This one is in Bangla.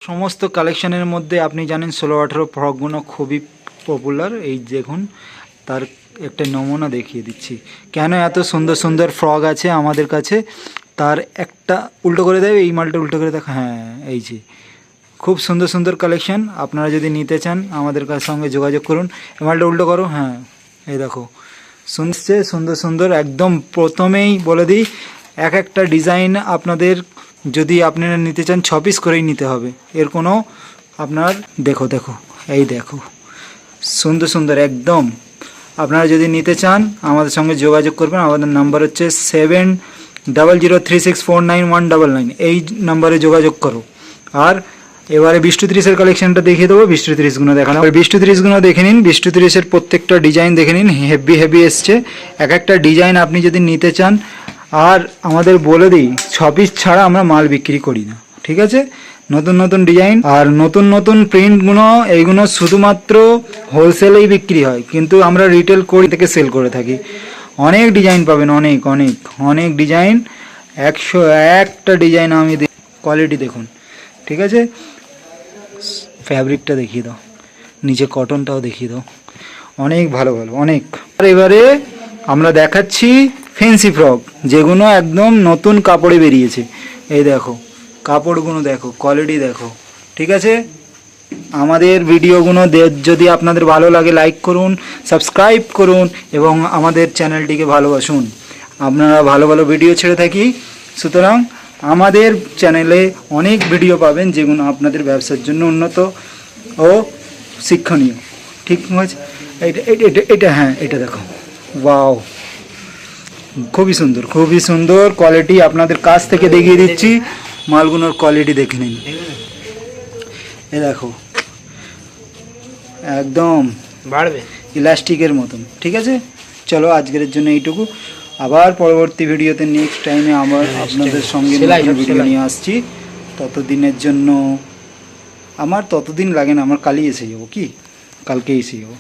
সমস্ত কালেকশনের মধ্যে আপনি জানেন 16-18 ফ্রকগুলো খুবই পপুলার। এই দেখুন তার একটা নমুনা দেখিয়ে দিচ্ছি কেন এত সুন্দর সুন্দর ফ্রক আছে আমাদের কাছে। তার একটা উল্টো করে দেবে, এই মালটা উল্টো করে দেখো, হ্যাঁ এই যে খুব সুন্দর সুন্দর কালেকশন। আপনারা যদি নিতে চান আমাদের সঙ্গে যোগাযোগ করুন। এই মালটা উল্টো করো, হ্যাঁ এই দেখো শুনছে সুন্দর সুন্দর। একদম প্রথমেই বলে দিই একটা ডিজাইন আপনাদের যদি আপনারা নিতে চান 6 পিস করেই নিতে হবে, এর কোনো আপনার দেখো এই দেখো সুন্দর সুন্দর একদম। আপনারা যদি নিতে চান আমাদের সঙ্গে যোগাযোগ করবেন। আমাদের নাম্বার হচ্ছে 7003649199, এই নাম্বারে যোগাযোগ করো। আর এবারে 20-30-এর কালেকশনটা দেখিয়ে দেবো। 20-30গুলো দেখানো, 20-30গুলো দেখে নিন। 20-30-এর প্রত্যেকটা ডিজাইন দেখে নিন, হেভি এসছে একটা ডিজাইন। আপনি যদি নিতে চান, আর আমাদের বলে দিই 6 পিস ছাড়া আমরা মাল বিক্রি করি না, ঠিক আছে। নতুন নতুন ডিজাইন আর নতুন নতুন প্রিন্টগুলো এইগুলো শুধুমাত্র হোলসেলেই বিক্রি হয়, কিন্তু আমরা রিটেল করে থেকে সেল করে থাকি। অনেক ডিজাইন পাবেন, অনেক ডিজাইন। 101টা ডিজাইন আমি কোয়ালিটি দেখুন, ঠিক আছে। ফ্যাব্রিকটা দেখিয়ে দাও, নিচে কটনটাও দেখিয়ে দাও, অনেক ভালো অনেক। আর এবারে আমরা দেখাচ্ছি ফ্যান্সি ফ্রক, যেগুলো একদম নতুন কাপড়ে বেরিয়েছে। এই দেখো কাপড়গুলো দেখো, কোয়ালিটি দেখো, ঠিক আছে। আমাদের ভিডিওগুলো যদি আপনাদের ভালো লাগে লাইক করুন, সাবস্ক্রাইব করুন এবং আমাদের চ্যানেলটিকে ভালোবাসুন। আপনারা ভালো ভিডিও ছেড়ে থাকি, সুতরাং আমাদের চ্যানেলে অনেক ভিডিও পাবেন যেগুলো আপনাদের ব্যবসার জন্য উন্নত ও শিক্ষণীয়, ঠিক আছে। এটা হ্যাঁ এটা দেখো, ওয়াও খুবই সুন্দর কোয়ালিটি। আপনাদের কাছ থেকে দেখিয়ে দিচ্ছি মালগুলোর কোয়ালিটি দেখে নিন। এ দেখো একদম বাড়বে ইলাস্টিকের মতন, ঠিক আছে। চলো আজকের জন্য এইটুকু, আবার পরবর্তী ভিডিওতে নেক্সট টাইমে আবার আপনাদের সঙ্গে ভিডিও নিয়ে আসছি। ততদিনের জন্য ততদিন লাগে না, আমার কালই এসে যাবো, কালকে এসে যাবো।